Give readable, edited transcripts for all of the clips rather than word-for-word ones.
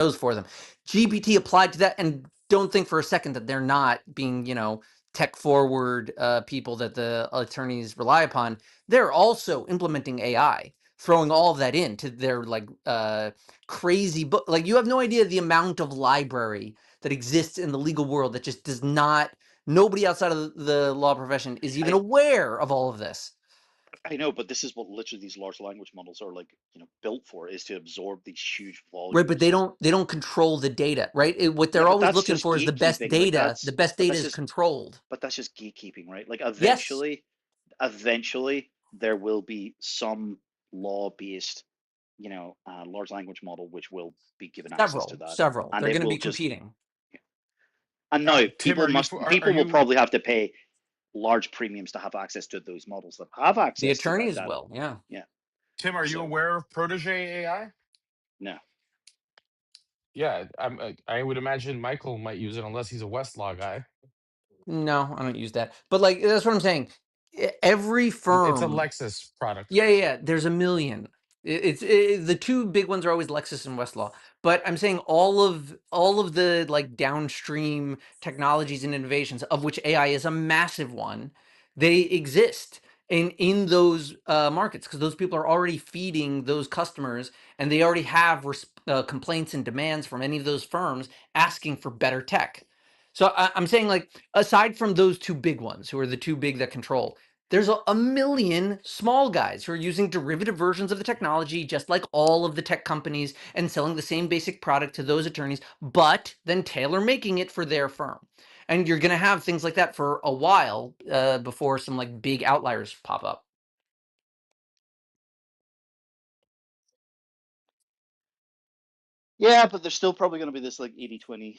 those for them. GPT applied to that, and don't think for a second that they're not being, tech forward people that the attorneys rely upon. They're also implementing AI, throwing all of that into their crazy book. Like, you have no idea the amount of library that exists in the legal world that just does not. Nobody outside of the law profession is even aware of all of this. I know, but this is what literally these large language models are built for, is to absorb these huge Right, but volumes. they don't control the data, right? What Yeah, they're but always that's looking just for is the best gatekeeping. Like data. The that's, best but data that's is just, controlled. but that's just gatekeeping, right? Like Yes, eventually there will be some law-based, large language model which will be given access to that, several. and They're it going to will be just. competing. And now Tim, are people will you probably have to pay large premiums to have access to those models that have The access to that attorneys data. will, yeah. Yeah. Tim? Are you So aware of Protege AI? no. Yeah, I would imagine Michael might use it unless he's a Westlaw guy. No, I don't use that. But that's what I'm saying. Every It's a firm. Lexus product. Yeah. There's a million. The two big ones are always Lexus and Westlaw. But I'm saying all of the downstream technologies and innovations, of which AI is a massive one, they exist in those markets, because those people are already feeding those customers, and they already have complaints and demands from any of those firms asking for better tech. So I'm saying, aside from those two big ones, who are the two big that control, there's a million small guys who are using derivative versions of the technology, just like all of the tech companies, and selling the same basic product to those attorneys, but then tailor making it for their firm. And you're going to have things like that for a while before some big outliers pop up. Yeah, but there's still probably going to be this 80-20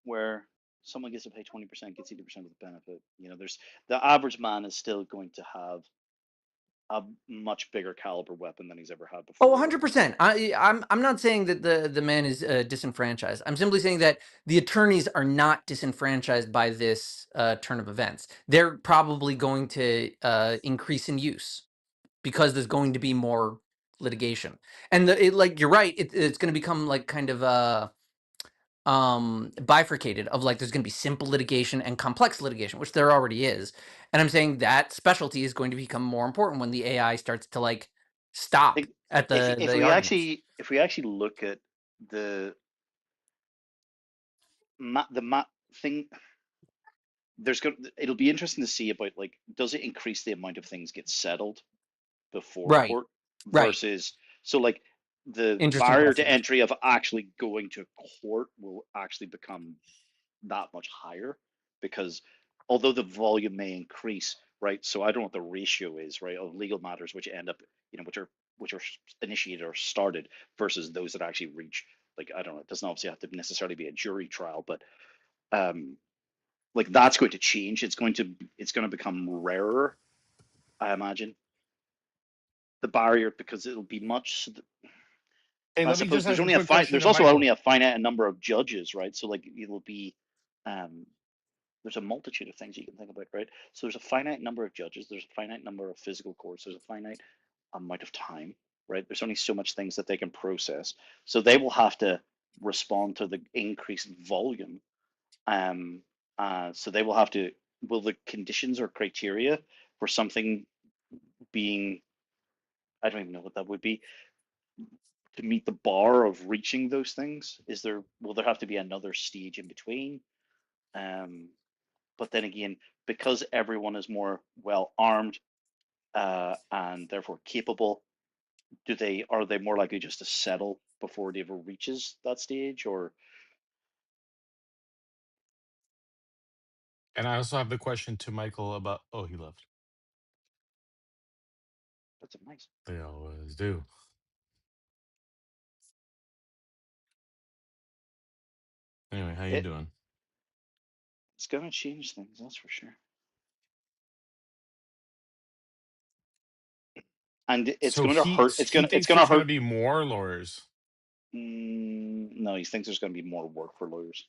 where someone gets to pay 20%, gets 80% of the benefit. There's the average man is still going to have a much bigger caliber weapon than he's ever had Oh, before. 100%. I'm not saying that the man is disenfranchised. I'm simply saying that the attorneys are not disenfranchised by this turn of events. They're probably going to increase in use, because there's going to be more litigation. And you're right, it's going to become kind of bifurcated, of there's going to be simple litigation and complex litigation, which there already is. And I'm saying that specialty is going to become more important when the AI starts to stop Think at if the arguments. if we actually look at the map thing, it'll be interesting to see about, does it increase the amount of things get settled before Right, court right. versus, so the Interesting barrier to question. entry of actually going to court will actually become that much higher, because although the volume may increase, right? So I don't know what the ratio is, right, of legal matters which end up, which are initiated or started versus those that actually reach, I don't know, it doesn't obviously have to necessarily be a jury trial, but um that's going to change. It's going to become rarer, I imagine, the barrier, because it'll be much. Hey, I let me suppose just there's ask a only a quick fine. question There's to also Michael. only a finite number of judges, right? So it'll be, there's a multitude of things you can think about, right? So there's a finite number of judges. There's a finite number of physical courts. There's a finite amount of time, right? There's only so much things that they can process. So they will have to respond to the increased volume. Um, so they will have to. Will the conditions or criteria for something being, I don't even know what that would be, to meet the bar of reaching those things? Will there have to be another stage in between? Um, but then again, because everyone is more well armed and therefore capable, are they more likely just to settle before it ever reaches that stage? Or And I also have the question to Michael about. Oh, he left. that's a nice. They always do. Anyway, how you It doing? it's gonna change things, that's for sure. And it's So going to hurt. he It's thinks gonna there's going to hurt. be more lawyers. No, he thinks there's gonna be more work for lawyers.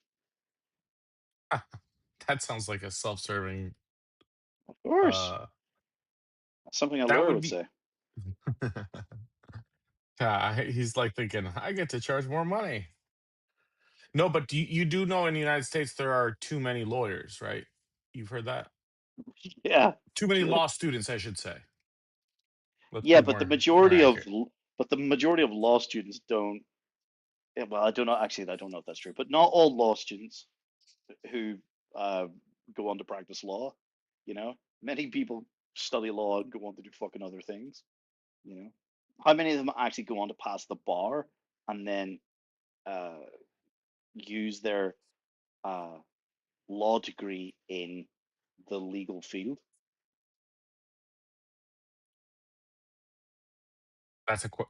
That sounds like a self-serving. Of course, Uh, that's something a that lawyer would would be. say. Yeah, he's like thinking, I get to charge more money. No, but you do know in the United States there are too many lawyers, right? You've heard that? Yeah, Too many true. law students, I should say. Let's Yeah, be but more accurate. the majority of law students don't. Yeah, well, I don't know. Actually, I don't know if that's true, but not all law students who uh, go on to practice law. You know, many people study law and go on to do fucking other things. You know, how many of them actually go on to pass the bar and then uh, use their uh, law degree in the legal field?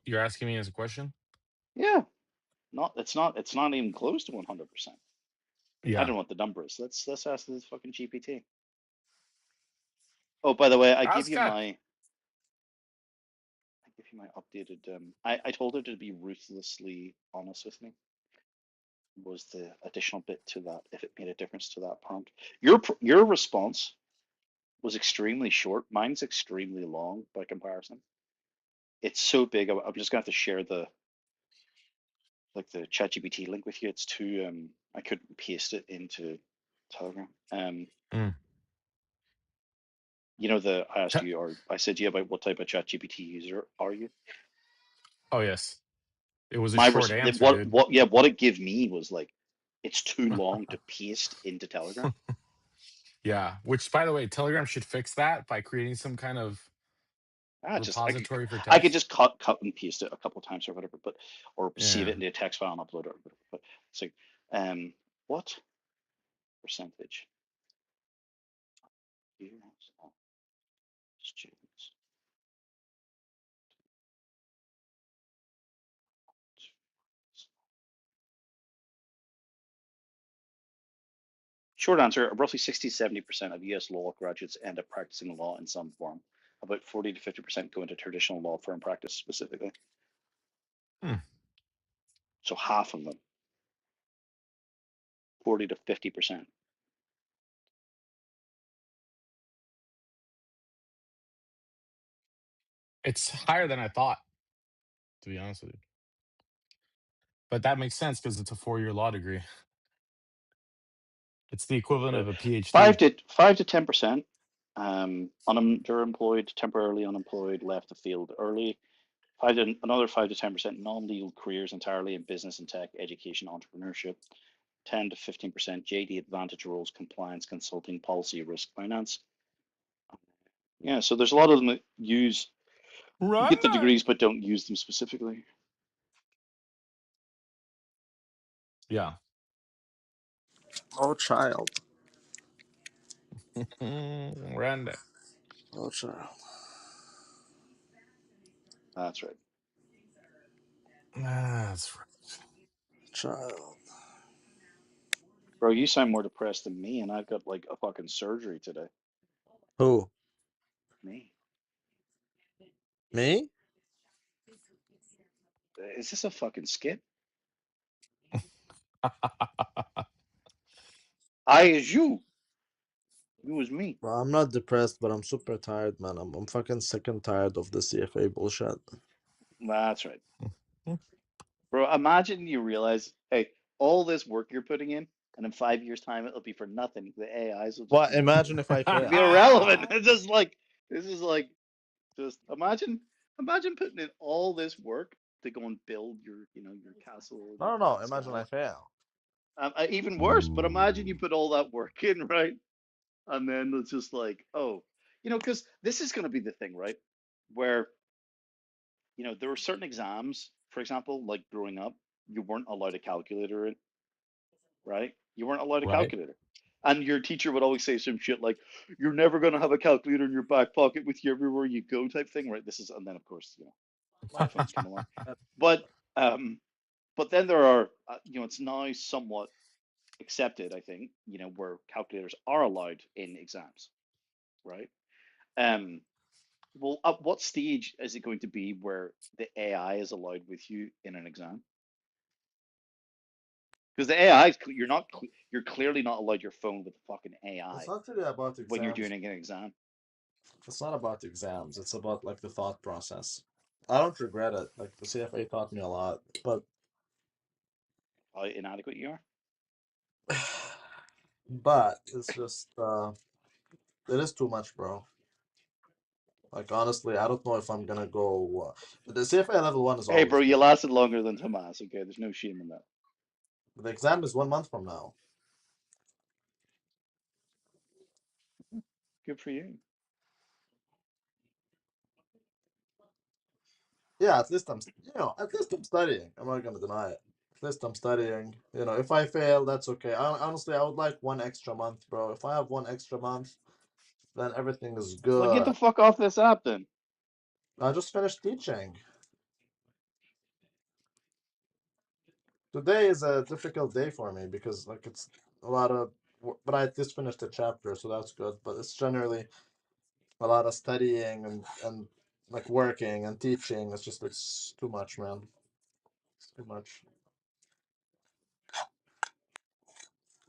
You're asking me as a question? Yeah, not it's not even close to 100%. I don't Yeah. know what the number is. Let's ask this fucking GPT. Oh, by the way, Ask that. I give you my updated. I told her to be ruthlessly honest with me. Was the additional bit to that if it made a difference to that prompt? Your response was extremely short. Mine's extremely long by comparison. It's so big. I'm just gonna have to share the ChatGPT link with you. It's too I couldn't paste it into Telegram. Mm. You know the I asked Te- you or I said to you about what type of ChatGPT user are you? Oh yes. It was a My short answer, dude. what it gave me was like it's too long to paste into Telegram. Yeah. Which, by the way, Telegram should fix that by creating some kind of Ah, just repository for I could text. just cut and paste it a couple times or whatever, but or save it Yeah. into a text file and upload it or whatever. But so what percentage US of students? Short answer, roughly 60 to 70% of US law graduates end up practicing law in some form. About 40 to 50% go into traditional law firm practice specifically. Hmm. So half of them, 40 to 50%. It's higher than I thought, to be honest with you. But that makes sense because it's a 4-year law degree. It's the equivalent of a Five PhD. to 5 to 10%, underemployed, temporarily unemployed, left the field early. Another 5 to 10% non-legal careers entirely in business and tech, education, entrepreneurship. 10 to 15% JD advantage roles, compliance, consulting, policy, risk, finance. Yeah, so there's a lot of them that Run get the that. degrees but don't use them specifically. Yeah. Oh, child. Run that. Oh, child. That's right. That's right. Child. Bro, you sound more depressed than me, and I've got like a fucking surgery today. Who? Me? Me? Is this a fucking skit? I is you. You is me. Well, I'm not depressed, but I'm super tired, man. I'm fucking sick and tired of the CFA bullshit. That's right. Bro, imagine you realize, hey, all this work you're putting in, and in 5 years' time, it'll be for nothing. The AIs will just Well, be imagine if I be fail. irrelevant. It's just like this is like just imagine putting in all this work to go and build your your castle and your No, no, no. Imagine I castle. fail. Even worse, but imagine you Ooh. put all that work in, right? And then it's just like, oh, because this is going to be the thing, right? Where there were certain exams, for example, like growing up, you weren't allowed a calculator in, right? You weren't allowed a Right? calculator. And your teacher would always say some shit like, "You're never gonna have a calculator in your back pocket with you everywhere you go," type thing, right? And then of course, iPhones come along. But um, but then there are, it's now somewhat accepted, I think, where calculators are allowed in exams, right? Um, well, at what stage is it going to be where the AI is allowed with you in an exam? Because the AI, you're clearly not allowed your phone with the fucking It's AI not really about when you're exams. doing an exam. It's not about exams. It's about like the thought process. I don't regret it. Like the CFA taught me a lot, but How inadequate you are. But it's just it is too much, bro. Like honestly, I don't know if I'm gonna go. The CFA level 1 is Hey, bro, always you good. lasted longer than Tomas. Okay, there's no shame in that. The exam is 1 month from now. Good for you. Yeah, at least at least I'm studying. I'm not gonna deny it. At least I'm studying. If I fail, that's okay. Honestly, I would like 1 extra month, bro. If I have 1 extra month, then everything is Well, get good. the fuck off this app then. I just finished teaching. Today is a difficult day for me because like it's a lot of, but I just finished a chapter, so that's good. But it's generally a lot of studying and like working and teaching. It's too much, man. It's too much.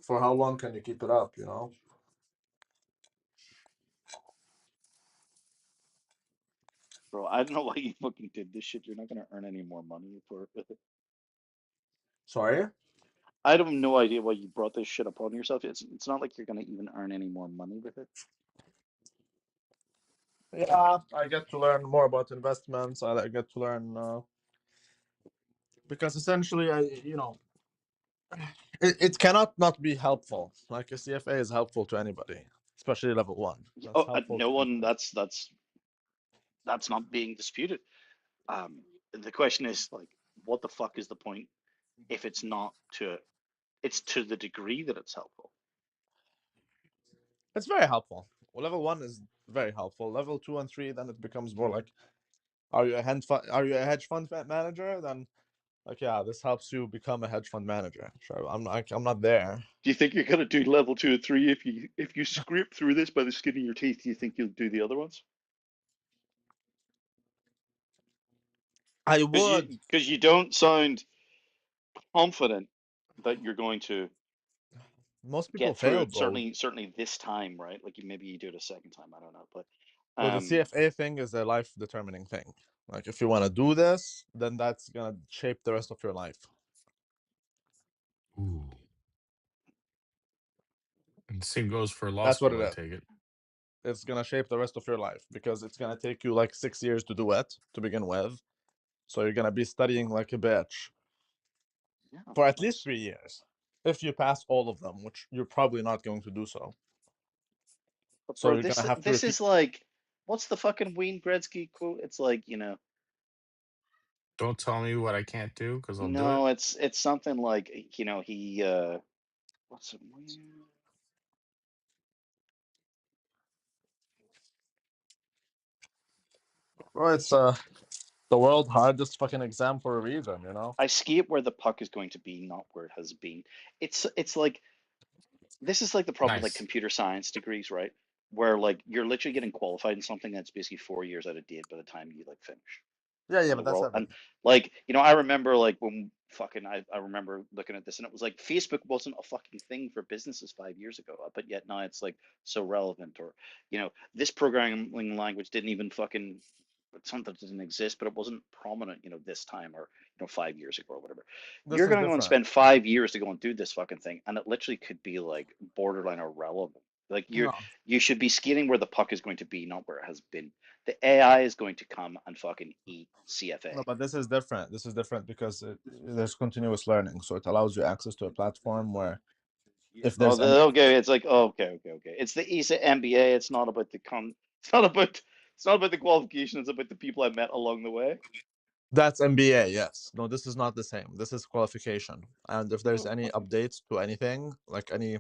For how long can you keep it up? Bro, I don't know why you fucking did this shit. You're not gonna earn any more money for it. Sorry. I have no idea why you brought this shit upon yourself. It's not like you're gonna even earn any more money with it. Yeah, I get to learn more about investments. I get to learn because essentially, it cannot not be helpful. Like a CFA is helpful to anybody, especially level 1. That's Oh, helpful to no one. anybody. That's not being disputed. The question is like, what the fuck is the point if it's not to? It's to the degree that it's helpful. It's very helpful. Well, level 1 is very helpful. Level 2 and 3, then it becomes more like, are you a hedge fund manager? Then like, yeah, this helps you become a hedge fund manager. Sure, I'm not there. Do you think you're gonna do level 2 or 3 if you scrape through this by the skin of your teeth? Do you think you'll do the other ones? I Because would. you don't sound confident that you're going to Most people get through fail, it. bro. Certainly this time, right? Like maybe you do it a second time. I don't know, but But the um, CFA thing is a life determining thing. Like if you want to do this, then that's gonna shape the rest of your life. Ooh. And same goes for law That's what school, it I is. take it. It's gonna shape the rest of your life because it's gonna take you like 6 years to do it to begin with. So you're gonna be studying like a bitch yeah, for at least nice. 3 years. If you pass all of them, which you're probably not going to do so. But So bro, you're this gonna have to this repeat. is like, what's the fucking Wayne Gretzky quote? It's like, Don't tell me what I can't do because I'll do it. no, it's something like, he what's it? Well, it's the world's hardest fucking exam for a reason. I skate where the puck is going to be, not where it has been. It's like this is like the problem with like Nice. computer science degrees, right? Where like you're literally getting qualified in something that's basically 4 years out of date by the time you like finish. Yeah, And but the that's world, and everything. like, I remember like when fucking I remember looking at this and it was like Facebook wasn't a fucking thing for businesses 5 years ago, but yet now it's like so relevant. Or this programming language didn't even fucking, it's something that didn't exist, but it wasn't prominent, this time, or 5 years ago or whatever. This You're is gonna go and different. spend 5 years to go and do this fucking thing, and it literally could be like borderline irrelevant. Like No, you should be skating where the puck is going to be, not where it has been. The AI is going to come and fucking eat no, CFA. but this is different. This is different because there's continuous learning, so it allows you access to a platform where if Oh, there's any, okay. It's like, oh, okay. It's the ESA MBA. It's not about the It's not about. It's not about the qualification. It's about the people I met along the way. that's MBA. Yes, no, this is not the same. This is qualification, and if there's Oh, any okay. updates to anything, like any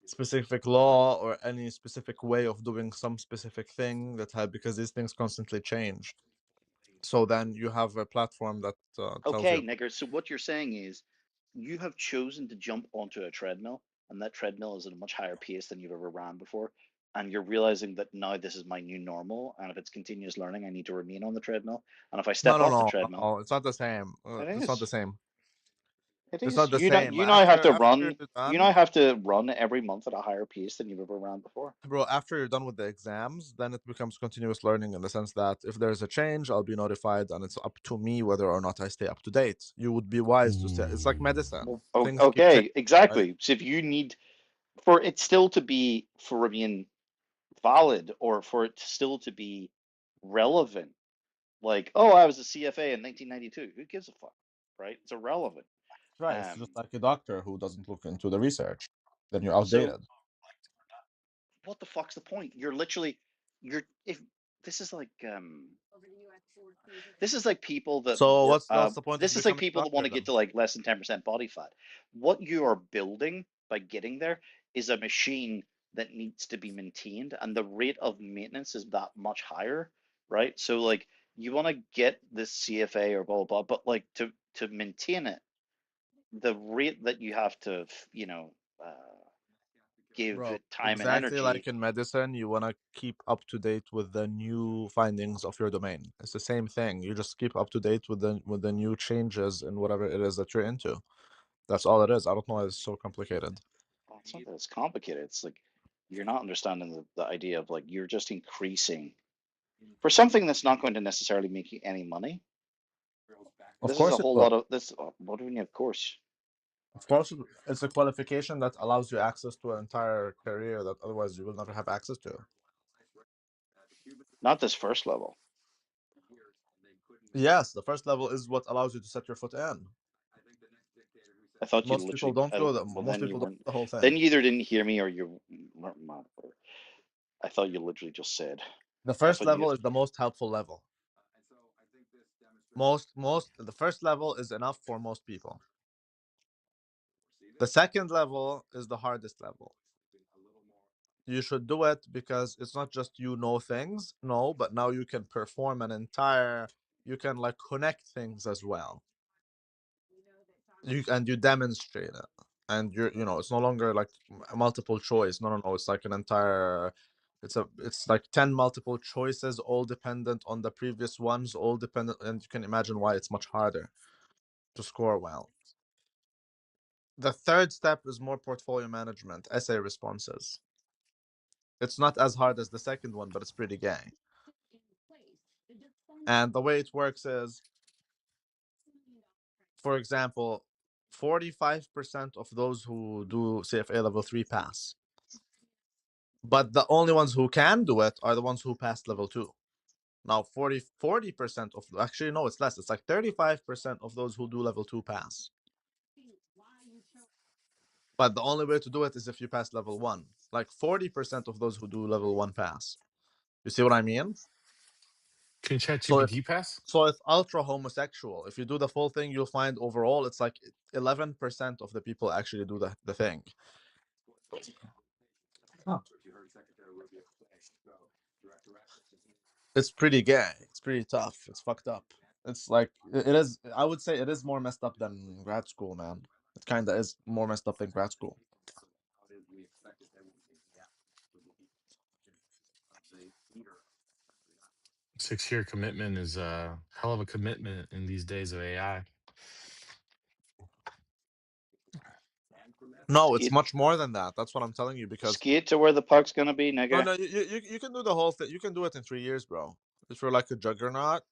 specific law or any specific way of doing some specific thing that had, because these things constantly change. So then you have a platform that tells Okay, you. nigger. So what you're saying is, you have chosen to jump onto a treadmill, and that treadmill is at a much higher pace than you've ever ran before, and you're realizing that now this is my new normal, and if it's continuous learning, I need to remain on the treadmill, and if I No, step no, off the no, treadmill, no. It's not the same. it It's not the is. same. It It's is. not the same. You now have to After run. you're You done, now have to run every month at a higher pace than you've ever ran before. bro, after you're done with the exams, then it becomes continuous learning in the sense that if there's a change, I'll be notified, and it's up to me whether or not I stay up to date. You would be wise to stay. It's like medicine. Well, Things keep changing, okay, right? exactly. So if you need for it still to be for remain valid or for it still to be relevant, like, oh, I was a CFA in 1992. Who gives a fuck, right? It's irrelevant. Right. It's just like a doctor who doesn't look into the research. Then you're So outdated. what the fuck's the point? You're literally you're if this is like this is like people that So work what's the point of this is like becoming a people that want doctor to get then? to like less than 10% body fat. What you are building by getting there is a machine that needs to be maintained, and the rate of maintenance is that much higher, right? So like you want to get this CFA or blah blah blah, but like to maintain it, the rate that you have to, give Bro, it time and exactly like energy. in medicine, you want to keep up to date with the new findings of your domain. It's the same thing. You just keep up to date with the new changes in whatever it is that you're into. That's all it is. I don't know why it's so complicated. Well, it's not that it's complicated. It's like you're not understanding the idea of like you're just increasing for something that's not going to necessarily make you any money. Of This is a course it whole will. lot of this. What do we mean? Of course, Of course, it's a qualification that allows you access to an entire career that otherwise you will never have access to. not this first level. Yes, the first level is what allows you to set your foot in. I thought you Most people literally. don't go the Well, most then you people don't weren't. do the whole Then thing. you either didn't hear me or you weren't mad. I thought you literally just said. The I first thought you. level is the most helpful level. The first level is enough for most people. The second level is the hardest level. You should do it because it's not just you know things, no, but now you can perform an entire, you can like connect things as well. You demonstrate it. And it's no longer like multiple choice. No. It's like an entire, it's like 10 multiple choices, all dependent on the previous ones, all dependent, and you can imagine why it's much harder to score well. The third step is more portfolio management, essay responses. It's not as hard as the second one, but it's pretty gay. And the way it works is, for example, 45% of those who do CFA level 3 pass. But the only ones who can do it are the ones who passed level 2. Now 40% of, actually no, it's less. It's like 35% of those who do level 2 pass. But the only way to do it is if you pass level 1. Like 40% of those who do level 1 pass. You see what I mean? Can So if ChatGPT pass? so it's ultra homosexual. If you do the full thing, you'll find overall it's like 11% of the people actually do the thing. Huh. It's pretty gay. It's pretty tough. It's fucked up. It's like it is. I would say it is more messed up than grad school, man. It kind of is more messed up than grad school. 6 year commitment is a hell of a commitment in these days of AI. No, it's Skate, much more than that. That's what I'm telling you because skate to where the puck's gonna be, nigga. no, you can do the whole thing. You can do it in 3 years, bro. If you're like a juggernaut,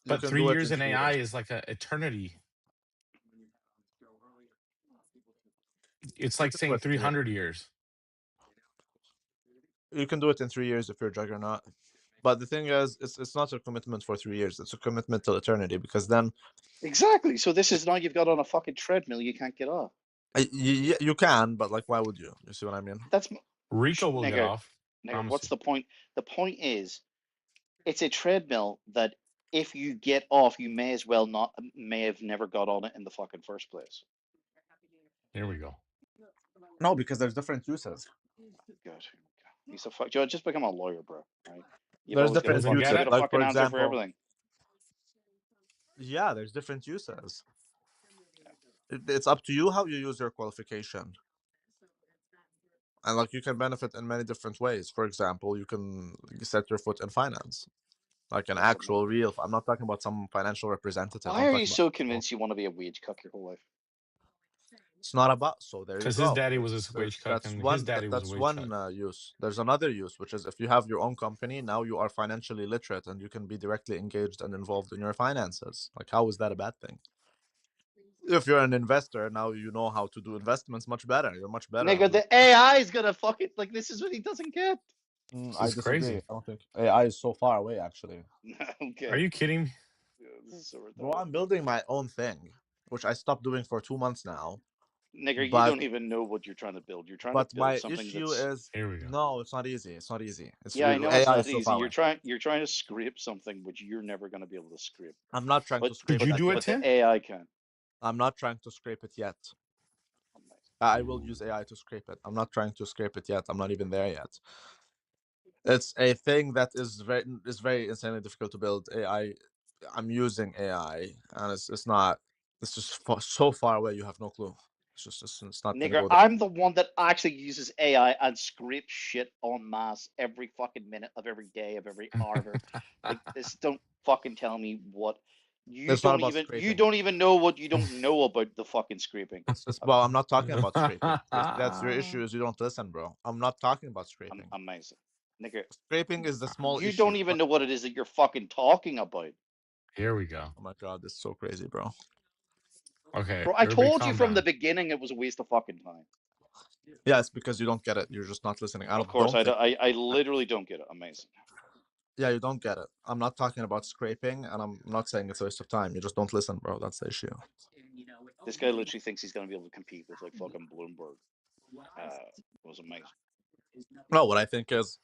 you But can three do it years in in three AI years. is like an eternity. It's You like can do saying it in 3 years. 300 years. You can do it in 3 years if you're a juggernaut. But the thing is, it's not a commitment for 3 years. It's a commitment till eternity because then Exactly. So this is now you've got on a fucking treadmill you can't get off. you can, but like, why would you? You see what I mean? That's Rico will get nigga. off. Nigga, Promise what's you. the point? The point is, it's a treadmill that if you get off, you may as well not, may have never got on it in the fucking first place. Here we go. No, because there's different uses. Good. He's a fuck. Joe, just become a lawyer, bro. Right? You've There's always got a different Doesn't fuck. get You uses. got it? a Like, fucking for answer for example, everything. yeah, there's different uses. It's up to you how you use your qualification. And like, you can benefit in many different ways. For example, you can set your foot in finance, like an Yes, I'm not. actual real. I'm not talking about some financial representative. Why I'm are you talking about so convinced you want to be a wage cuck your whole life? It's not about, so there you Because his go. daddy was a wage cut, That's and his one daddy was a that's wage one cut. use. There's another use, which is if you have your own company, now you are financially literate and you can be directly engaged and involved in your finances. Like, how is that a bad thing? If you're an investor, now you know how to do investments much better. You're much better at Nigga, doing. the AI is gonna fucking like this is what he doesn't get. This I is disagree. crazy. I don't think AI is so far away, actually. Okay. Are you kidding me? Yeah, this is so Bro, retarded. I'm building my own thing, which I stopped doing for 2 months now. Nigga, you But don't even know what you're trying to build. You're trying to but build my something issue that's is Here we go. no, it's not easy. It's not easy. yeah, I know it's AI not is so easy. far away. You're trying to scrape something which you're never gonna be able to scrape. I'm not trying to But scrape Did you that do it, yet. but the Tim? AI can. I'm not trying to scrape it yet. Amazing. I will use AI to scrape it. I'm not trying to scrape it yet. I'm not even there yet. It's a thing that is very insanely difficult to build. AI. I'm using AI, and it's not. It's just so far away. You have no clue. It's not gonna Nigga, go there. I'm the one that actually uses AI and scrapes shit en masse every fucking minute of every day of every hour. Like this, don't fucking tell me what It's not about you scraping. don't even know what you don't know about the fucking scraping. Well, I'm not talking about scraping. That's your issue. Is you don't listen, bro. I'm not talking about scraping. Amazing. Nigga, Scraping is the small you don't issue. even know what it is that you're fucking talking about. Here we go. Oh my god, this is so crazy, bro. Okay, Bro, I everybody told you calm from the down. beginning it was a waste of fucking time. Yeah, it's because you don't get it. You're just not listening. I Of don't course, don't think. I literally don't get it. Amazing. Yeah, you don't get it. I'm not talking about scraping, and I'm not saying it's a waste of time. You just don't listen, bro. That's the issue. This guy literally thinks he's gonna be able to compete with like fucking Bloomberg. It was amazing. No, what I think is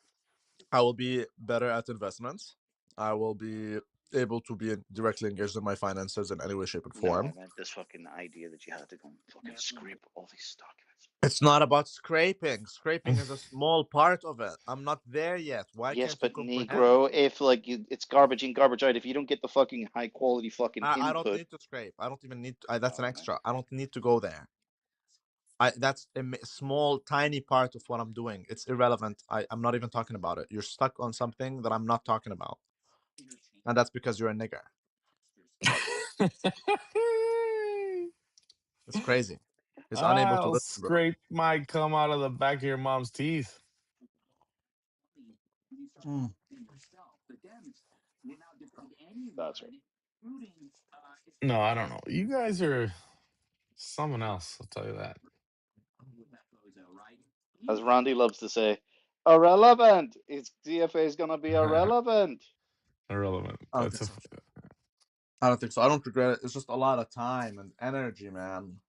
I will be better at investments. I will be able to be directly engaged in my finances in any way, shape, or No, I form. meant this fucking idea that you had to go and fucking scrape all these documents. It's not about scraping. Scraping is a small part of it. I'm not there yet. Why Yes, can't you but comprehend? Negro, if like it's garbage in, garbage out, if you don't get the fucking high quality fucking I don't input, need to scrape. I don't even need. That's an oh man, extra. I don't need to go there. That's a small, tiny part of what I'm doing. It's irrelevant. I'm not even talking about it. You're stuck on something that I'm not talking about, and that's because you're a nigger. It's crazy. He's unable to I'll listen, bro. scrape my cum out of the back of your mom's teeth. Mm. that's right. No, I don't know. You guys are someone else, I'll tell you that. As Randy loves to say, irrelevant. It's DFA is gonna be irrelevant. Irrelevant. I don't That's think a so. I don't think so. I don't regret it. It's just a lot of time and energy, man.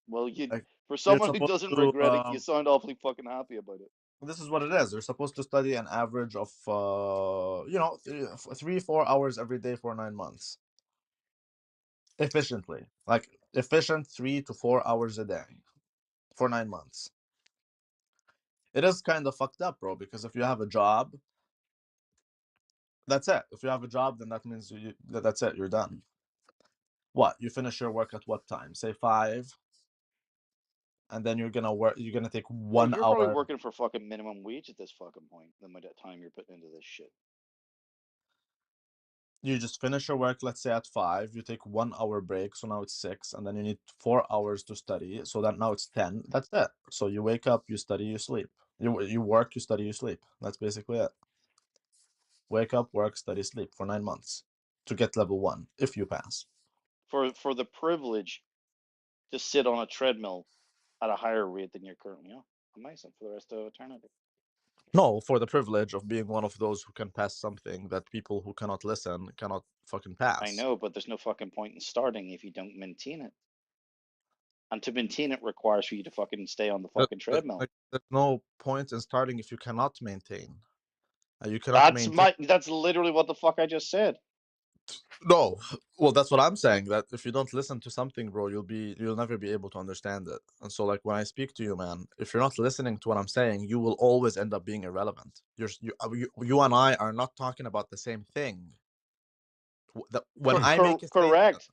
Well, you Like for you're someone who supposed doesn't to. regret it, you sound awfully fucking happy about it. This is what it is. You're supposed to study an average of, 3-4 hours every day for 9 months efficiently. Like efficient 3 to 4 hours a day for 9 months. It is kind of fucked up, bro. Because if you have a job, that's it. If you have a job, then that means that's it. You're done. What? You finish your work at what time? Say 5, and then you're gonna work. You're gonna take Bro, one you're probably hour. working for fucking minimum wage at this fucking point. The amount of time you're putting into this shit. You just finish your work, let's say at 5. You take 1 hour break, so now it's 6, and then you need 4 hours to study. So that now it's 10. That's it. So you wake up, you study, you sleep. You work, you study, you sleep. That's basically it. Wake up, work, study, sleep for 9 months to get level 1 if you pass. For the privilege to sit on a treadmill at a higher rate than you're currently on. Amazing for the rest of eternity. No, for the privilege of being one of those who can pass something that people who cannot listen cannot fucking I pass. know, but there's no fucking point in starting if you don't maintain it. And to maintain it requires for you to fucking stay on the fucking treadmill. Like, there's no point in starting if you cannot maintain. You cannot maintain. That's literally what the fuck I just said. No, well, that's what I'm saying. That if you don't listen to something, bro, you'll never be able to understand it. And so, like when I speak to you, man, if you're not listening to what I'm saying, you will always end up being irrelevant. You and I are not talking about the same thing. When I make a statement, Correct.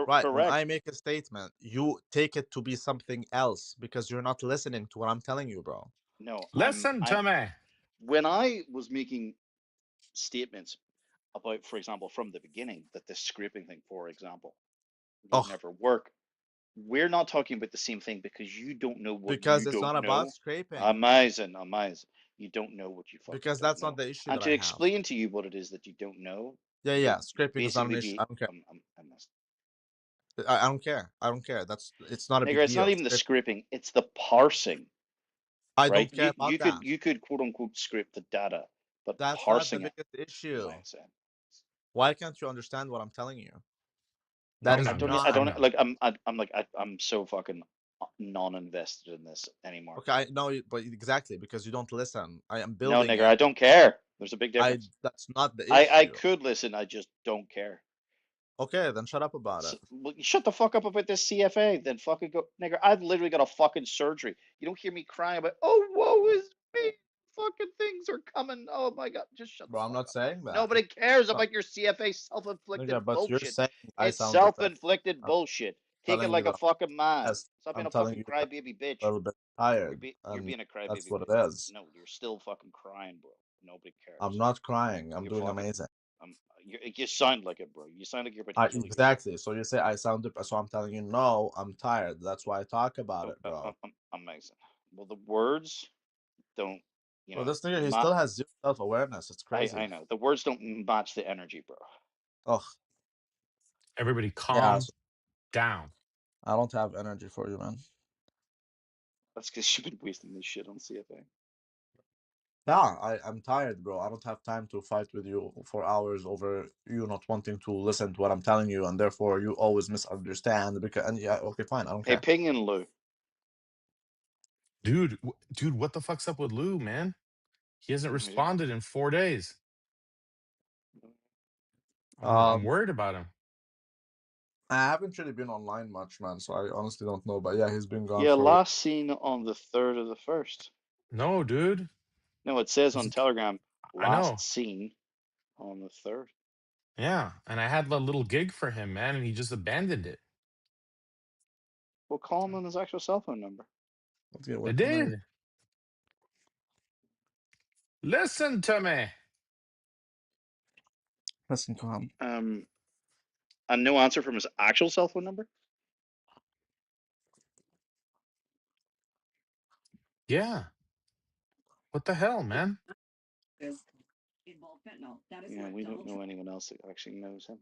right? When I Correct. make a statement, you take it to be something else because you're not listening to what I'm telling you, bro. No, Listen to me. when I was making statements about, for example, from the beginning, that this scraping thing, for example, would Oh, never work. we're not talking about the same thing because you don't know what Because you it's not don't about know. scraping. Amazing. You don't know what you fucking Because don't that's not know. the issue And that to I have. explain to you what it is that you don't know, Yeah, you'd yeah. Scraping is not an basically issue. be I don't care. I must. I don't care. I don't care. It's not a Nigga, big it's not deal. even the Scraping. scraping, it's the parsing, I right? don't care about that. You could quote unquote scrape the data, but That's not the parsing it, biggest issue. mindset. Why can't you understand what I'm telling you? That Calm is I down, don't. guys. I not Calm don't down. like. I'm so fucking non-invested in this anymore. okay. I know, but exactly because you don't listen. I am No, building nigger, it. I don't care. There's a big difference. That's not the I issue. could listen. I just don't care. Okay, then shut up about So, it. well, you shut the fuck up about this CFA. Then fucking go, nigger. I've literally got a fucking surgery. You don't hear me crying about. Oh, woe is me. Fucking things are coming. Oh my god, just shut the Bro, I'm fuck not up. saying that. Nobody cares No, about your CFA self-inflicted nigga, but you're bullshit. saying I It's sound depressed. self-inflicted I'm bullshit. Take it telling you like a that fucking man. Stop being I'm a telling fucking you that crybaby I'm a bitch. little bit tired, You're and being a that's crybaby what it bitch. is. No, you're still fucking crying, bro. Nobody I'm cares. not crying. I'm You're doing fucking. amazing. You sound like it, bro. You sound like you're about to kill yourself. Exactly. So you say I sound depressed. So I'm telling you, no, I'm tired. That's why I talk about Oh, it, bro. amazing. Well, the words don't, you Well, know, this nigga, he still has zero self awareness. It's I crazy. know the words don't match the energy, bro. Oh, Everybody yeah. calm down. I don't have energy for you, man. That's because you've been wasting this shit on CFA. Yeah, I'm tired, bro. I don't have time to fight with you for hours over you not wanting to listen to what I'm telling you, and therefore you always misunderstand. Because and yeah, okay, fine, I don't Hey, care. Ping and Lou. Dude, what the fuck's up with Lou, man? He hasn't responded in 4 days. I'm Um, worried about him. I haven't really been online much, man, so I honestly don't know. But yeah, he's been gone Yeah, for a week. last seen on the 3rd of the 1st. No, dude. No, it says Is on it- Telegram, I last know. seen on the 3rd. Yeah, and I had a little gig for him, man, and he just abandoned it. Well, call him on his actual cell phone number. Let's get I away from me. did. Listen to me. Listen to him. And no answer from his actual cell phone number? Yeah. What the hell, man? Yeah, we don't know anyone else that actually knows him.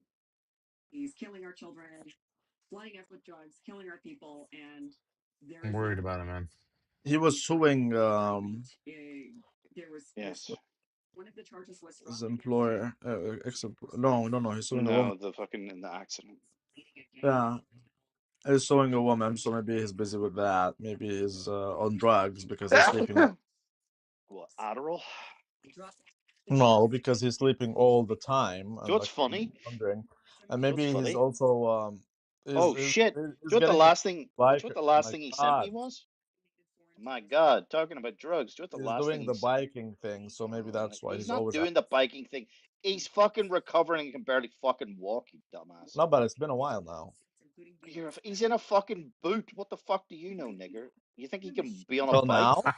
I'm worried about him, man. He was suing Yes. his employer. No, he's suing a woman. No, the fucking in the accident. Yeah, he's suing a woman, so maybe he's busy with that. Maybe he's on drugs because he's sleeping. What, Adderall? No, because he's sleeping all the time, Do you know and what's like I'm funny? wondering, and Do you know what's maybe he's funny? also Oh shit! Do is you know what the getting a last thing? Do you bike. know what the Oh last my thing he sent me God, was? My God, talking about drugs. Do you know what the he's last thing doing the he's? biking thing, so maybe Oh, that's why he's he's not always. doing the biking thing. He's fucking recovering and can barely fucking walk. You dumbass. No, but it's been a while now. He's in a fucking boot. What the fuck do you know, nigger? You think he can be on a Well, bike? now,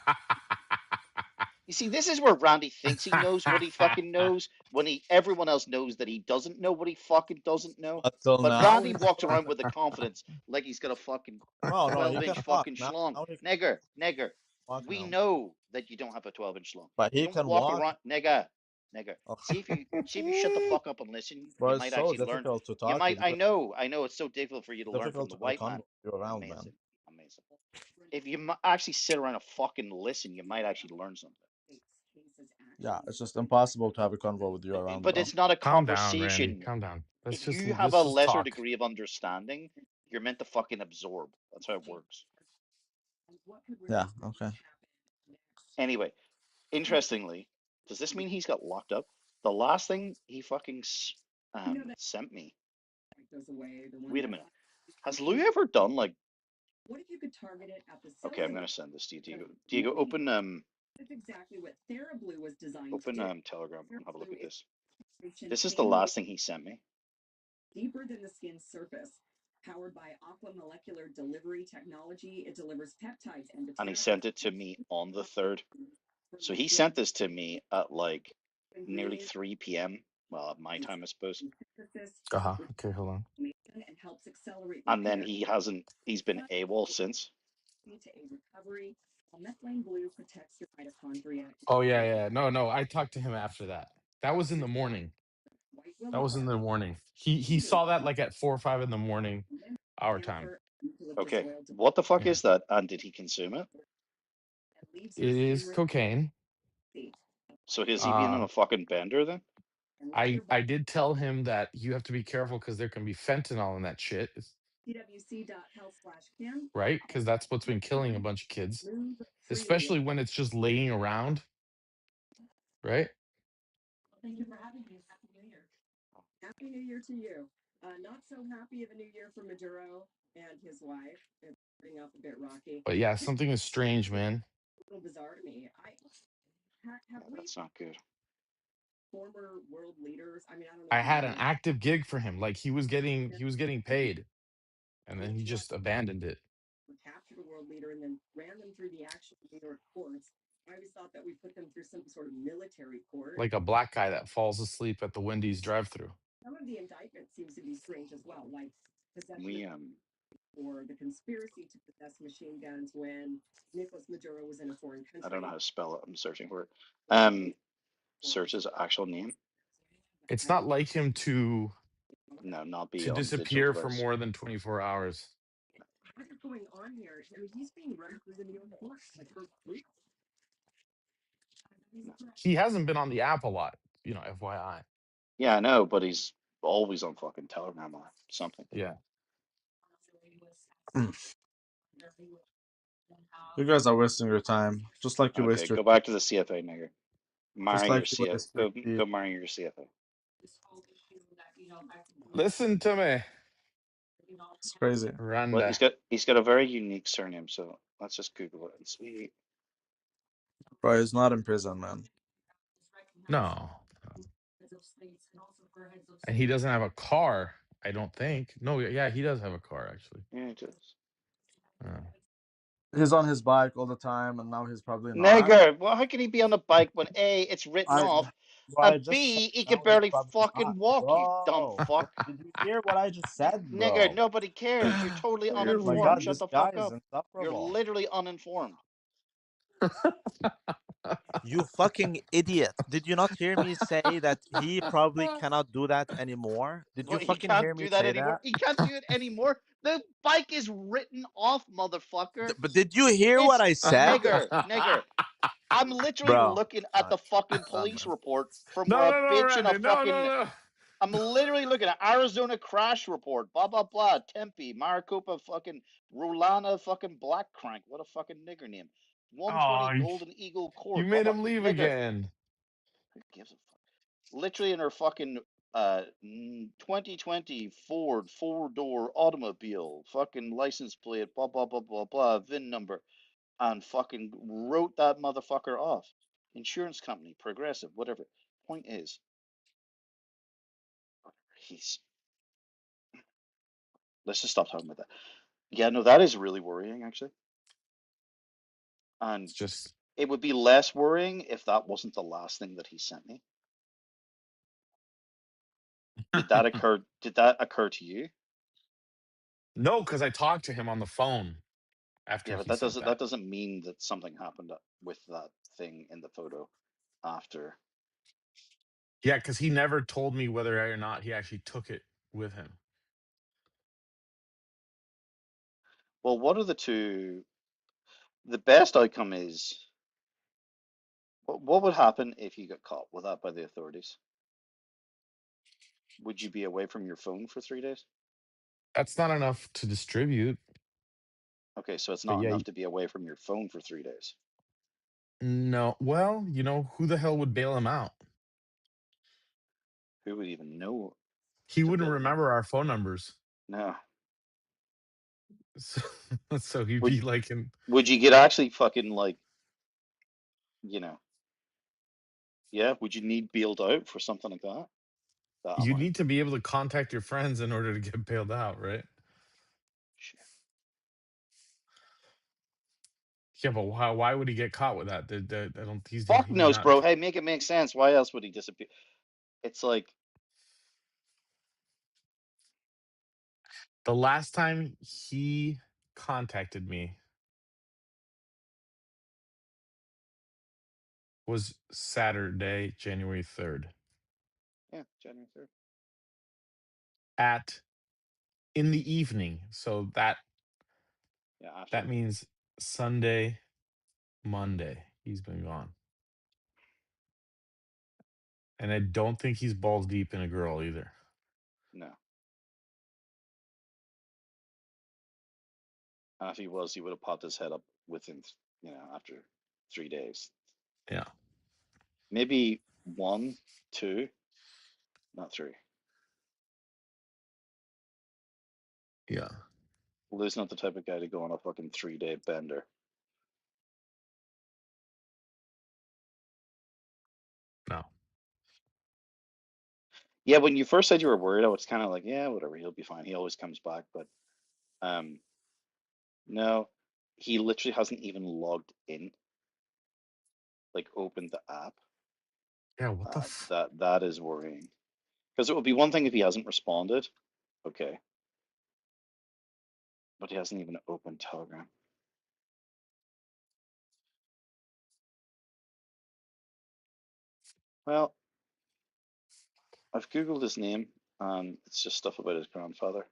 You see, this is where Randy thinks he knows what he fucking knows when everyone else knows that he doesn't know what he fucking doesn't know. until But now, Randy he's walks doing. around with the confidence like he's got a fucking No, he 12-inch can walk fucking now. schlong. Now he can Nigger, walk we now, know that you don't have a 12-inch schlong. but You he don't can walk walk. around, nigger. Oh. See if you shut the fuck up and listen, But you it's might so actually learn. difficult to You talk might. with I you. know. It's so difficult for you to learn from Difficult the to have a white man. convo with you around, man. Amazing. If you actually sit around and fucking listen, you might actually learn something. Yeah, it's just impossible to have a convo with you around, But bro. it's not a Calm down, Randy. conversation. Calm down. If you have a Let's just lesser talk. degree of understanding, you're meant to fucking absorb. That's how it works. Yeah, okay. Anyway, interestingly, does this mean he's got locked up? The last thing he fucking sent me. Wait a minute. Has Lou ever done like? Okay, I'm gonna send this to you, Diego. Diego, open Telegram and have a look at this. This is the last thing he sent me. And he sent it to me on the 3rd. So he sent this to me at like nearly 3 p.m. Well, at my time, I suppose. Okay, hold on. And then he's been AWOL since. Oh yeah. No. I talked to him after that. That was in the morning. He saw that like at 4 or 5 in the morning, our time. Okay, what the fuck Yeah. is that? And did he consume it? It is cocaine. So is he being on a fucking bender then? I did tell him that you have to be careful because there can be fentanyl in that shit. Right? Because that's what's been killing a bunch of kids, especially when it's just laying around. Right? But yeah, something is strange, man. Yeah, that's not good. I had an active gig for him. Like he was getting paid, and then he just abandoned it. Like a black guy that falls asleep at the Wendy's drive-through. We I don't know how to spell it. I'm searching for it. Search his actual name. It's not like him to No, not be on digital disappear for device. more than 24 hours. No. He hasn't been on the app a lot, FYI. Yeah, I know, but he's always on fucking Telegram or something. Yeah. You guys are wasting your time, just like you Okay, waste your. go back to the CFA, nigger. Just Marry your like you CFA. waste your. Go marry your CFA. Listen to me, It's crazy. Well, Randa. he's got a very unique surname, so let's just Google it and see. Bro, he's not in prison, man. No. And he doesn't have a car, I don't think. No, yeah, he does have a car, actually. Yeah, it is. He's on his bike all the time, and now he's probably not. Nigger, well, how can he be on a bike when A, it's written I, off, bro, I and just said B, he can no, he's barely probably fucking not. walk, you dumb Bro, fuck? did you hear what I just said, Nigger, bro? nobody cares. You're totally Oh my uninformed. god, Shut this the guy fuck is up. You're insufferable. literally uninformed. You fucking idiot. Did you not hear me say that he probably cannot do that anymore? Did you But he fucking can't hear me do that say anymore. that? He can't do it anymore. The bike is written off, motherfucker. But did you hear what It's I said? nigger. I'm literally Bro. looking at the fucking Done, police man. report from No, where a no, no, bitch in a Randy. No, no, fucking. no. I'm literally looking at Arizona crash report. Blah blah blah. Tempe, Maricopa, fucking Rulana, fucking Black Crank. What a fucking nigger name. 120 Oh, Golden Eagle you Court. Blah made blah. him leave Nigger. again. Who gives a fuck? Literally in her fucking 2020 Ford four-door automobile, fucking license plate, blah blah blah blah blah, VIN number, and fucking wrote that motherfucker off. Insurance company, Progressive, whatever. Point is, he's. Let's just stop talking about that. Yeah, no, that is really worrying, actually. And It's just it would be less worrying if that wasn't the last thing that he sent me. Did that occur? Did that occur to you? no, because I talked to him on the phone after Yeah, but he sent that that. doesn't mean that something happened with that thing in the photo after. Yeah, because he never told me whether or not he actually took it with him. Well, what are the two? The best outcome is what would happen if you got caught with that by the authorities? Would you be away from your phone for 3 days? That's not enough to distribute. Okay, so it's But not yeah, enough to be away from your phone for 3 days. no. Well, who the hell would bail him out? Who would even know He to wouldn't bail him out? remember our phone numbers. No. So, so he'd Would be like in. would you get actually fucking like, you know, yeah, would you need bailed out for something like that? That You amount? need to be able to contact your friends in order to get bailed out, right? Shit. Yeah, but why would he get caught with that? I don't. Fuck He's knows, not. bro. Hey, make it make sense. Why else would he disappear? It's like The last time he contacted me was Saturday, January 3rd Yeah, January 3rd. at in the evening. So Yeah, that afternoon. means Sunday, Monday. He's been gone. And I don't think he's balls deep in a girl either. No. And if he was, he would have popped his head up within, after 3 days. Yeah. Maybe 1, 2, not 3. Yeah. Lou's not the type of guy to go on a fucking 3-day bender. No. Yeah, when you first said you were worried, I was kind of like, yeah, whatever, he'll be fine. He always comes back, but um, no, he literally hasn't even logged in, like opened the app. Yeah. What the f? That is worrying. Because it would be one thing if he hasn't responded, okay, but he hasn't even opened Telegram. Well, I've Googled his name, and it's just stuff about his grandfather.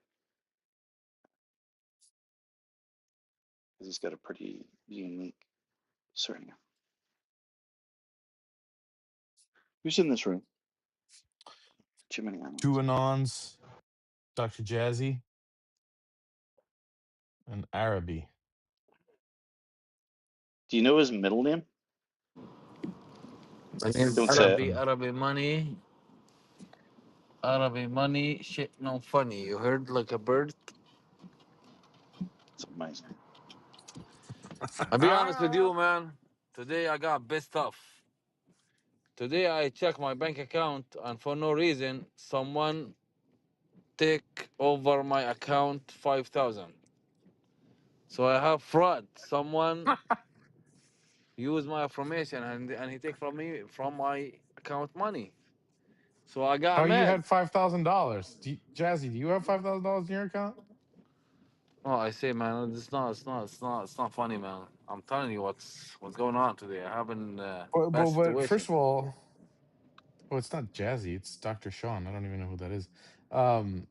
Because he's got a pretty unique surname. Who's in this room? Too many Two animals. Anons, Dr. Jazzy, and Araby. Do you know his middle name? My name's Don't say it. Arabi, Arabi money, Arabi money, shit no funny. You heard like a bird? It's amazing. I'll be honest with you, man. Today I got pissed off. Today I check my bank account and for no reason someone take over my account 5,000. So I have fraud. Someone use my information and he take from my account money. So I got Oh, you mad. had $5,000. Jazzy, do you have $5,000 in your account? Oh, I say, man, it's not funny, man. I'm telling you what's going on today. I have a bad But situation. first of all, well, it's not Jazzy. It's Dr. Sean. I don't even know who that is. Um,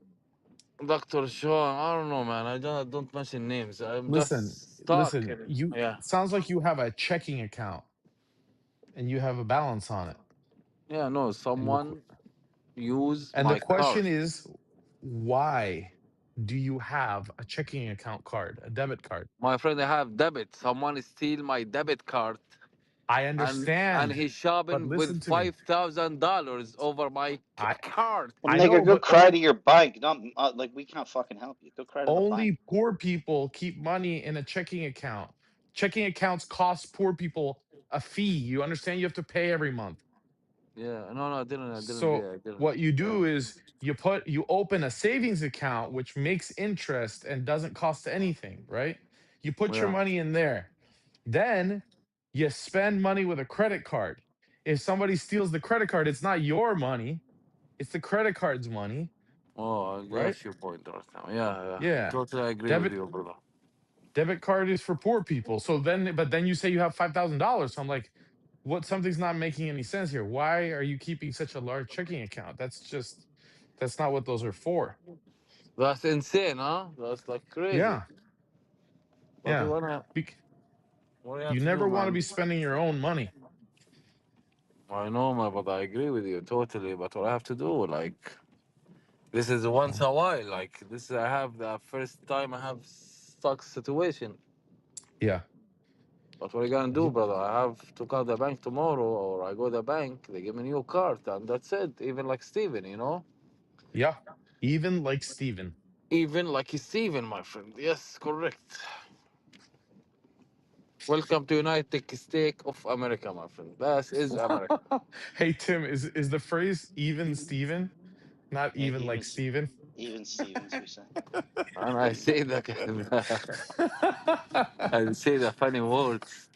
Dr. Sean, I don't know, man. I don't mention names. I'm listen, just stuck. listen. You Yeah, sounds like you have a checking account and you have a balance on it. yeah. No, And the someone use and the my card. question is, why do you have a checking account card, a debit card? My friend, I have debit. Someone steal my debit card, I and understand, he's but shopping with listen to me. $5,000 over my I card. Well, I nigga, know, go but cry to your bank. Not like we can't fucking help you. Go cry to the bank. only poor people keep money in a checking account. Checking accounts cost poor people a fee. You understand? You have to pay every month. Yeah, no, I didn't. I didn't. So Yeah, I didn't. what you Yeah, do is you open a savings account which makes interest and doesn't cost anything, right? You put your yeah. money in there. Then you spend money with a credit card. If somebody steals the credit card, it's not your money, it's the credit card's money, Oh, I right? got your point right now. Yeah, yeah. Yeah. Totally agree with Debit you, brother. debit card is for poor people. So then, but then you say you have $5,000. So I'm like, what? Something's not making any sense here. Why are you keeping such a large checking account? That's not what those are for. That's insane, huh? That's like crazy. Yeah, But we yeah. wanna, Bec- what do you have you to do, never want to man? be spending your own money. I know, man, but I agree with you totally. But what I have to do, like, this is once a while. Like, this I have the first time I have stuck situation. Yeah. But what are you gonna do, Y- brother? I have to call the bank tomorrow, or I go to the bank, they give me a new card, and that's it. Even like Steven, you know? Yeah. Even like Steven. Even like Steven, my friend. Yes, correct. Welcome to United States of America, my friend. That is America. Hey Tim, is the phrase even Steven, not Yeah, even like Steven? even Stevens, we say. And I say the I say the funny words.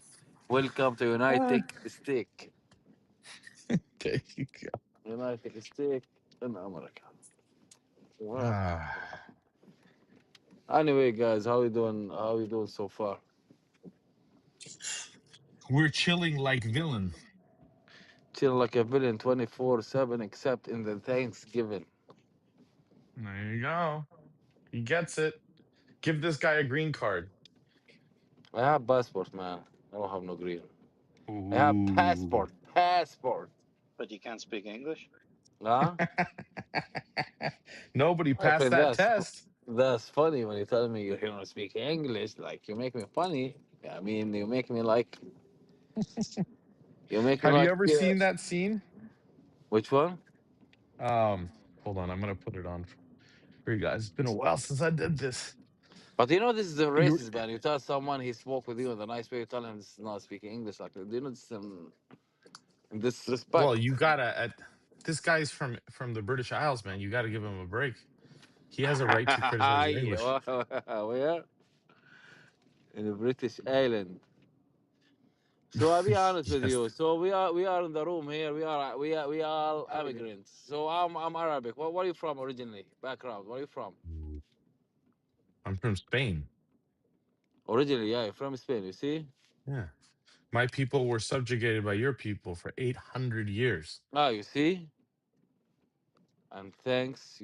Welcome to United States. There you go. United States in America. Wow. Ah. Anyway, guys, how you doing? How you doing so far? We're chilling like villain. Chill like a villain 24/7, except in the Thanksgiving. There you go. He gets it. Give this guy a green card. I have passport, man. I don't have no green. I have Ooh. passport. Passport. But you can't speak English. Huh? Nobody I passed think that test. that's funny when you tell me you don't speak English. Like you make me funny. I mean, you make me Have you like ever seen that scene? which one? Um, Hold on, I'm gonna put it on for you guys. It's been a while since I did this. But you know this is the You, racist man. You tell someone he spoke with you in a nice way. You tell him this is not speaking English. Like do you know this well, disrespect? you gotta. This guy's from the British Isles, man. You gotta give him a break. He has a right to criticize your Yeah, English. where in the British island. So I'll be honest with Yes. you. So we are in the room here. We are immigrants. So I'm Arabic. Where are you from originally? Background. Where are you from? Ooh. I'm from Spain. Originally, yeah, you're from Spain. You see? Yeah. My people were subjugated by your people for 800 years. Ah, you see? And thanks.